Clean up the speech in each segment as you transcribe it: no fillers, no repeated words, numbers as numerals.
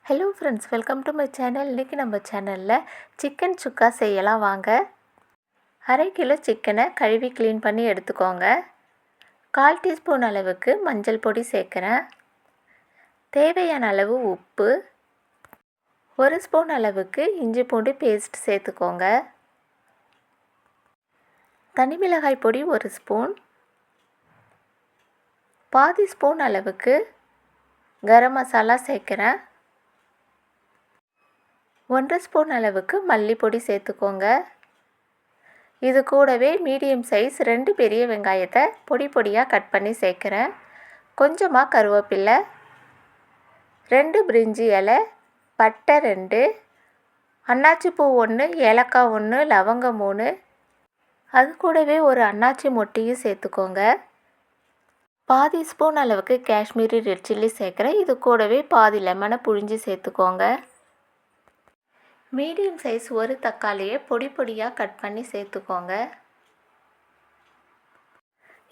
Hello friends, welcome to my channel. இன்றைக்கி நம்ம சேனலில் சிக்கன் சுக்கா செய்யலாம் வாங்க. 1/2 கிலோ சிக்கனை கழுவி க்ளீன் பண்ணி எடுத்துக்கோங்க. 1/4 டீஸ்பூன் அளவுக்கு மஞ்சள் பொடி சேர்க்குறேன். தேவையான அளவு உப்பு, 1 ஸ்பூன் அளவுக்கு இஞ்சி பூண்டு பேஸ்ட் சேர்த்துக்கோங்க. தனி மிளகாய் பொடி 1 ஸ்பூன், பாதி ஸ்பூன் அளவுக்கு கரம் மசாலா சேர்க்குறேன். 1 ஸ்பூன் அளவுக்கு மல்லிப்பொடி சேர்த்துக்கோங்க. இது கூடவே மீடியம் சைஸ் 2 பெரிய வெங்காயத்தை பொடி பொடியாக கட் பண்ணி சேர்க்குறேன். கொஞ்சமாக கருவேப்பிலை, 2 பிரிஞ்சி இலை, பட்டை 2, அன்னாச்சிப்பூ 1, ஏலக்காய் 1, லவங்கம் 3, அது கூடவே ஒரு அன்னாச்சி மொட்டையும் சேர்த்துக்கோங்க. பாதி ஸ்பூன் அளவுக்கு காஷ்மீரி ரெட் சில்லி சேர்க்குறேன். இது கூடவே பாதி லெமனை புழிஞ்சு சேர்த்துக்கோங்க. மீடியம் சைஸ் ஒரு தக்காளியை பொடி பொடியாக கட் பண்ணி சேர்த்துக்கோங்க.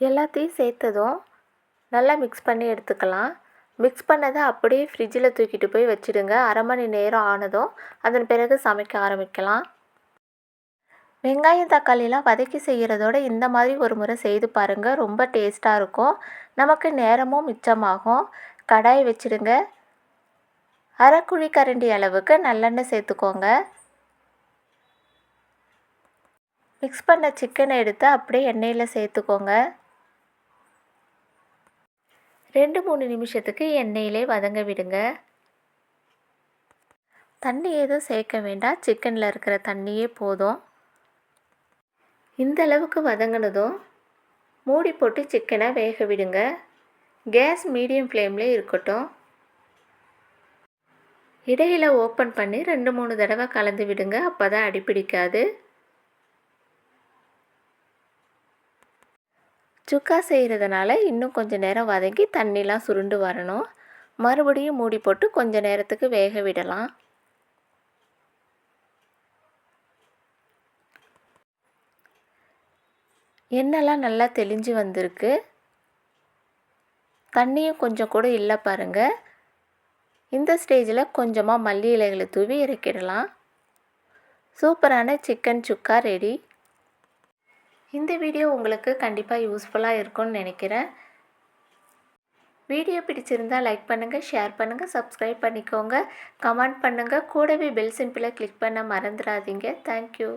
எல்லாத்தையும் சேர்த்ததும் நல்லா மிக்ஸ் பண்ணி எடுத்துக்கலாம். மிக்ஸ் பண்ணதை அப்படியே ஃப்ரிட்ஜில் தூக்கிட்டு போய் வச்சுடுங்க. 1/2 மணி நேரம் ஆனதும் அதன் பிறகு சமைக்க ஆரம்பிக்கலாம். வெங்காயம் தக்காளிலாம் வதக்கி செய்கிறதோட இந்த மாதிரி ஒரு முறை செய்து பாருங்கள். ரொம்ப டேஸ்ட்டாக இருக்கும். நமக்கு நேரமும் மிச்சமாகும். கடாய் வச்சுடுங்க. 1/2 குழிக்கரண்டி அளவுக்கு நல்லெண்ணெய் சேர்த்துக்கோங்க. மிக்ஸ் பண்ண சிக்கனை எடுத்து அப்படியே எண்ணெயில் சேர்த்துக்கோங்க. 2-3 நிமிஷத்துக்கு எண்ணெயிலே வதங்க விடுங்க. தண்ணி எதுவும் சேர்க்க வேண்டாம். சிக்கனில் இருக்கிற தண்ணியே போதும். இந்த அளவுக்கு வதங்கினதும் மூடி போட்டு சிக்கனை வேக விடுங்க. கேஸ் மீடியம் ஃப்ளேம்லேயே இருக்கட்டும். இடையில் ஓப்பன் பண்ணி 2-3 தடவை கலந்து விடுங்க. அப்போ தான் அடிப்பிடிக்காது. சுக்கா செய்கிறதுனால இன்னும் கொஞ்சம் நேரம் வதங்கி தண்ணிலாம் சுருண்டு வரணும். மறுபடியும் மூடி போட்டு கொஞ்சம் நேரத்துக்கு வேக விடலாம். எண்ணெய்லாம் நல்லா தெளிஞ்சு வந்திருக்கு. தண்ணியும் கொஞ்சம் கூட இல்லை பாருங்கள். இந்த ஸ்டேஜில் கொஞ்சமாக மல்லி இலைகளை தூவி இறக்கிடலாம். சூப்பரான சிக்கன் சுக்கா ரெடி. இந்த வீடியோ உங்களுக்கு கண்டிப்பாக யூஸ்ஃபுல்லாக இருக்கும்னு நினைக்கிறேன். வீடியோ பிடிச்சிருந்தால் லைக் பண்ணுங்கள், ஷேர் பண்ணுங்கள், சப்ஸ்கிரைப் பண்ணிக்கோங்க, கமெண்ட் பண்ணுங்கள். கூடவே பெல் சிம்பிளை கிளிக் பண்ண மறந்துடாதீங்க. தேங்க்யூ.